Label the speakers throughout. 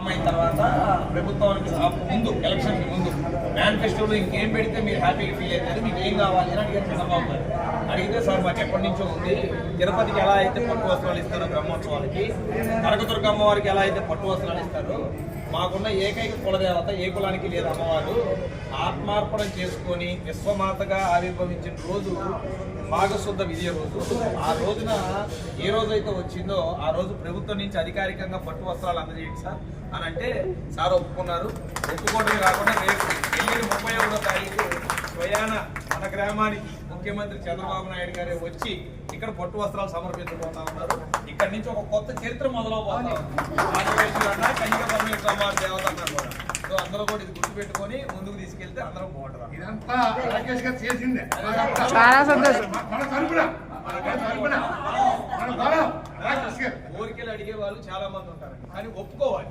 Speaker 1: Form అయిన తర్వాత ప్రభుత్వానికి ముందు ఎలక్షన్కి ముందు మేనిఫెస్టోలో ఇంకేం పెడితే మీరు హ్యాపీగా ఫీల్ అవుతారు, మీకు ఏం కావాలి అని అడిగారు చంద్రబాబు గారు. అడిగితే సార్ మాకు ఎప్పటి నుంచో ఉంది, తిరుపతికి ఎలా అయితే పట్టు వస్త్రాలు ఇస్తారో బ్రహ్మోత్సవాలకి, కనకదుర్గ అమ్మవారికి ఎలా అయితే పట్టు వస్త్రాలు ఇస్తారో, మాకున్న ఏకైక కులదేవత ఏ కులానికి లేదు అమ్మవారు ఆత్మార్పణం చేసుకొని విశ్వమాతగా ఆవిర్భవించిన రోజు మాఘశుద్ధ విజయ రోజు. ఆ రోజున ఏ రోజైతే వచ్చిందో ఆ రోజు ప్రభుత్వం నుంచి అధికారికంగా పట్టు వస్త్రాలు అందజేయండి సార్ అని అంటే సార్ ఒప్పుకున్నారు. ఒప్పుకోవడమే కాకుండా రేపు 31వ తారీఖు స్వయాన మన గ్రామానికి ముఖ్యమంత్రి చంద్రబాబు నాయుడు గారే వచ్చి ఇక్కడ పట్టు వస్త్రాలు సమర్పించబోతా ఉన్నారు. ఇక్కడ నుంచి ఒక కొత్త చరిత్ర మొదలవబోతా ఉంది. ఆంధ్రప్రదేశ్లో కన్యక పరమేశ్వర అమ్మవారి దేవత అన్నారు కూడా. సో అందరూ కూడా ఇది గుర్తుపెట్టుకొని ముందుకు తీసుకెళ్తే అందరం బాగుంటారు.
Speaker 2: ఇదంతా రాకేష్ గారు చేసిందే.
Speaker 3: చాలా సంతోషం.
Speaker 1: కోరికలు అడిగే వాళ్ళు చాలా మంది ఉంటారు, కానీ ఒప్పుకోవాలి.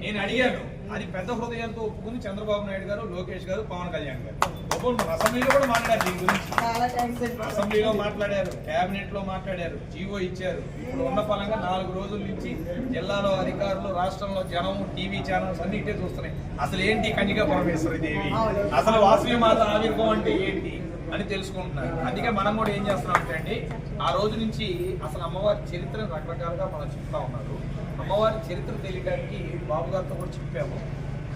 Speaker 1: నేను అడిగాను, అది పెద్ద హృదయంతో ఒప్పుకుంది చంద్రబాబు నాయుడు గారు, లోకేష్ గారు, పవన్ కళ్యాణ్ గారు. అసెంబ్లీలో కూడా మాట్లాడారు దీని గురించి. అసెంబ్లీలో మాట్లాడారు, కేబినెట్ లో మాట్లాడారు, జీవో ఇచ్చారు. ఇప్పుడు ఉన్న ఫలంగా 4 రోజుల నుంచి జిల్లాలో అధికారులు, రాష్ట్రంలో జనం, టీవీ ఛానల్స్ అన్నింటినీ చూస్తున్నాయి. అసలు ఏంటి కన్యకా పరమేశ్వరి దేవి, అసలు వాసవి మాత ఆవిర్భావం అంటే ఏంటి అని తెలుసుకుంటున్నారు. అందుకే మనం కూడా ఏం చేస్తున్నామంటే అండి, ఆ రోజు నుంచి అసలు అమ్మవారి చరిత్రను రకరకాలుగా మనం చెప్తా ఉన్నారు. అమ్మవారి చరిత్ర తెలియడానికి బాబు గారితో కూడా చెప్పాము.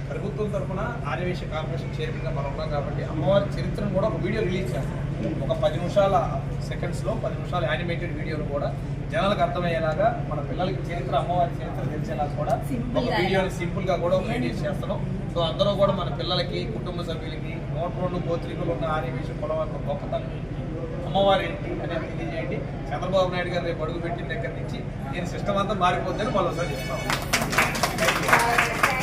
Speaker 1: ప్రభుత్వం తరఫున ఆర్యవైశ్య కార్పొరేషన్ చైర్మన్గా మనం ఉన్నాం కాబట్టి అమ్మవారి చరిత్రను కూడా ఒక వీడియో రిలీజ్ చేస్తాం. ఒక 10 నిమిషాల సెకండ్స్లో 10 నిమిషాల యానిమేటెడ్ వీడియోను కూడా జనాలకు అర్థమయ్యేలాగా, మన పిల్లలకి చరిత్ర, అమ్మవారి చరిత్ర తెలిసేలా కూడా ఒక వీడియోని సింపుల్గా కూడా రిలీజ్ చేస్తున్నాం. సో అందరూ కూడా మన పిల్లలకి, కుటుంబ సభ్యులకి 102 గోత్రికులు ఉన్న ఆర్యవైశ్య కులం యొక్క గొప్పతనం, అమ్మవారి ఏంటి అనేది తెలియజేయండి. చంద్రబాబు నాయుడు గారు రేపు అడుగు పెట్టిన దగ్గర నుంచి దీని సిస్టమ్ అంతా మారిపోద్దని మరోసారి చెప్తాం.